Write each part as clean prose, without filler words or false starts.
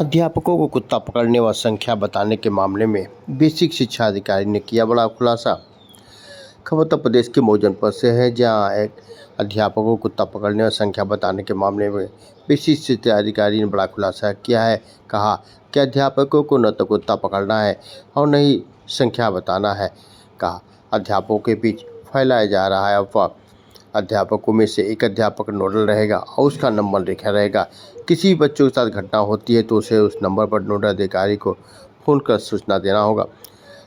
अध्यापकों को कुत्ता पकड़ने व संख्या बताने के मामले में बेसिक शिक्षा अधिकारी ने किया बड़ा खुलासा। खबर उत्तर प्रदेश के मऊ जनपद से है, जहां एक अध्यापकों को कुत्ता पकड़ने व संख्या बताने के मामले में बेसिक शिक्षा अधिकारी ने बड़ा खुलासा किया है। कहा कि अध्यापकों को न तो कुत्ता पकड़ना है और न ही संख्या बताना है। कहा अध्यापकों के बीच फैलाया जा रहा है अफवाह। अध्यापकों में से एक अध्यापक नोडल रहेगा और उसका नंबर लिखा रहेगा। किसी बच्चों के साथ घटना होती है तो उसे उस नंबर पर नोडल अधिकारी को फ़ोन कर सूचना देना होगा।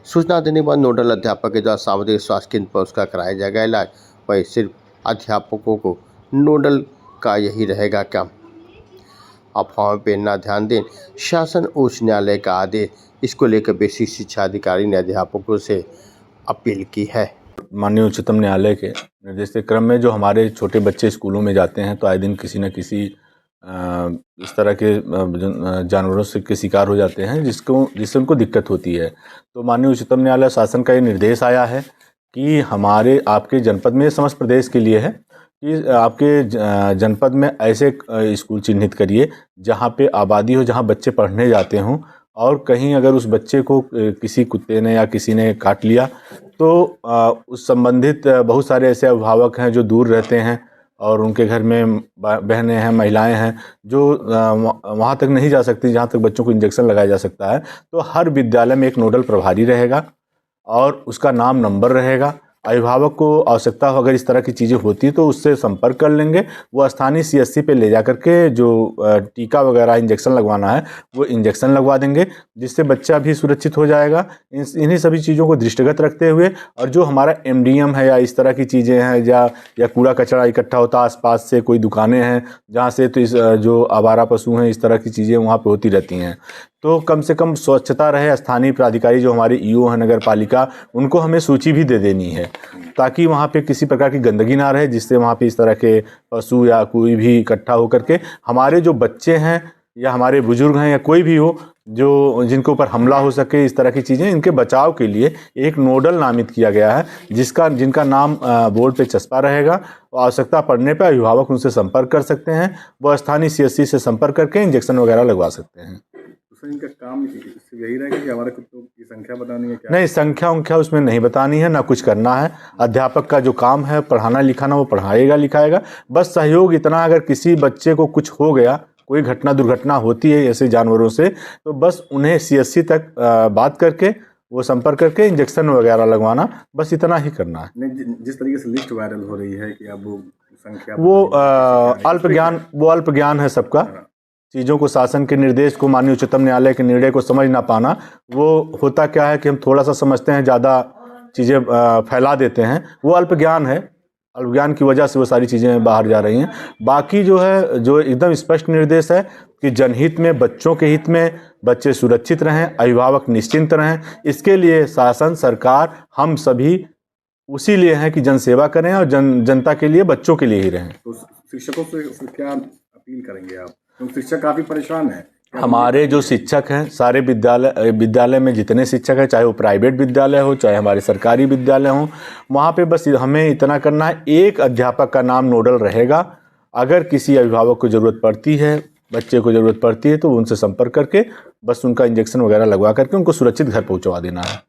सूचना देने के बाद नोडल अध्यापक के द्वारा सामुदायिक स्वास्थ्य केंद्र पर उसका कराया जाएगा इलाज। वही सिर्फ अध्यापकों को नोडल का यही रहेगा काम। अफवाहों पर न ध्यान दें, शासन उच्च न्यायालय का आदेश। इसको लेकर बेसिक शिक्षा अधिकारी ने अध्यापकों से अपील की है। माननीय उच्चतम न्यायालय के निर्देश के क्रम में जो हमारे छोटे बच्चे स्कूलों में जाते हैं तो आए दिन किसी न किसी इस तरह के जानवरों से के शिकार हो जाते हैं जिससे उनको दिक्कत होती है। तो माननीय उच्चतम न्यायालय शासन का ये निर्देश आया है कि हमारे आपके जनपद में, समस्त प्रदेश के लिए है कि आपके जनपद में ऐसे स्कूल चिन्हित करिए जहाँ पे आबादी हो, जहाँ बच्चे पढ़ने जाते हों, और कहीं अगर उस बच्चे को किसी कुत्ते ने या किसी ने काट लिया तो उस संबंधित बहुत सारे ऐसे अभिभावक हैं जो दूर रहते हैं और उनके घर में बहनें हैं, महिलाएं हैं जो वहाँ तक नहीं जा सकती जहाँ तक बच्चों को इंजेक्शन लगाया जा सकता है। तो हर विद्यालय में एक नोडल प्रभारी रहेगा और उसका नाम, नंबर रहेगा। अभिभावक को आवश्यकता हो, अगर इस तरह की चीज़ें होती तो उससे संपर्क कर लेंगे। वो स्थानीय CSC पे ले जा करके जो टीका वगैरह इंजेक्शन लगवाना है वो इंजेक्शन लगवा देंगे, जिससे बच्चा भी सुरक्षित हो जाएगा। इन्हीं सभी चीज़ों को दृष्टिगत रखते हुए, और जो हमारा MDM है या इस तरह की चीज़ें हैं या कूड़ा कचरा इकट्ठा होता है आसपास से, कोई दुकानें हैं जहाँ से तो जो आवारा पशु हैं, इस तरह की चीज़ें वहाँ पर होती रहती हैं, तो कम से कम स्वच्छता रहे। स्थानीय प्राधिकारी जो हमारे EO हैं नगर पालिका, उनको हमें सूची भी दे देनी है ताकि वहाँ पे किसी प्रकार की गंदगी ना रहे, जिससे वहाँ पे इस तरह के पशु या कोई भी इकट्ठा होकर के हमारे जो बच्चे हैं या हमारे बुजुर्ग हैं या कोई भी हो जो जिनके ऊपर हमला हो सके, इस तरह की चीज़ें, इनके बचाव के लिए एक नोडल नामित किया गया है जिनका नाम बोर्ड पे चस्पा रहेगा। आवश्यकता पड़ने पर अभिभावक उनसे संपर्क कर सकते हैं, वह स्थानीय CSC से संपर्क करके इंजेक्शन वगैरह लगवा सकते हैं। इनका काम यही रहेगा कि हमारे कुत्तों की संख्या बतानी है क्या? नहीं, संख्या उसमें नहीं बतानी है, ना कुछ करना है। अध्यापक का जो काम है पढ़ाना लिखाना, वो पढ़ाएगा लिखाएगा। बस सहयोग इतना, अगर किसी बच्चे को कुछ हो गया, कोई दुर्घटना होती है ऐसे जानवरों से, तो बस उन्हें CSC तक बात करके, वो संपर्क करके इंजेक्शन वगैरह लगवाना, बस इतना ही करना है। जिस तरीके से लिस्ट वायरल हो रही है कि अब वो संख्या, वो अल्प ज्ञान है सबका। चीज़ों को, शासन के निर्देश को, माननीय उच्चतम न्यायालय के निर्णय को समझ ना पाना, वो होता क्या है कि हम थोड़ा सा समझते हैं, ज़्यादा चीज़ें फैला देते हैं। वो अल्प ज्ञान है, अल्प ज्ञान की वजह से वो सारी चीज़ें बाहर जा रही हैं। बाकी जो है, जो एकदम स्पष्ट निर्देश है कि जनहित में, बच्चों के हित में बच्चे सुरक्षित रहें, अभिभावक निश्चिंत रहें, इसके लिए शासन, सरकार, हम सभी उसी लिए हैं कि जनसेवा करें और जनता के लिए, बच्चों के लिए ही रहें। तो शिक्षकों से क्या अपील करेंगे आप? तो शिक्षक काफ़ी परेशान है। हमारे जो शिक्षक हैं, सारे विद्यालय में जितने शिक्षक हैं, चाहे वो प्राइवेट विद्यालय हो चाहे हमारे सरकारी विद्यालय हों, वहाँ पे बस हमें इतना करना है, एक अध्यापक का नाम नोडल रहेगा। अगर किसी अभिभावक को ज़रूरत पड़ती है, बच्चे को ज़रूरत पड़ती है, तो उनसे संपर्क करके बस उनका इंजेक्शन वगैरह लगवा करके उनको सुरक्षित घर पहुँचवा देना है।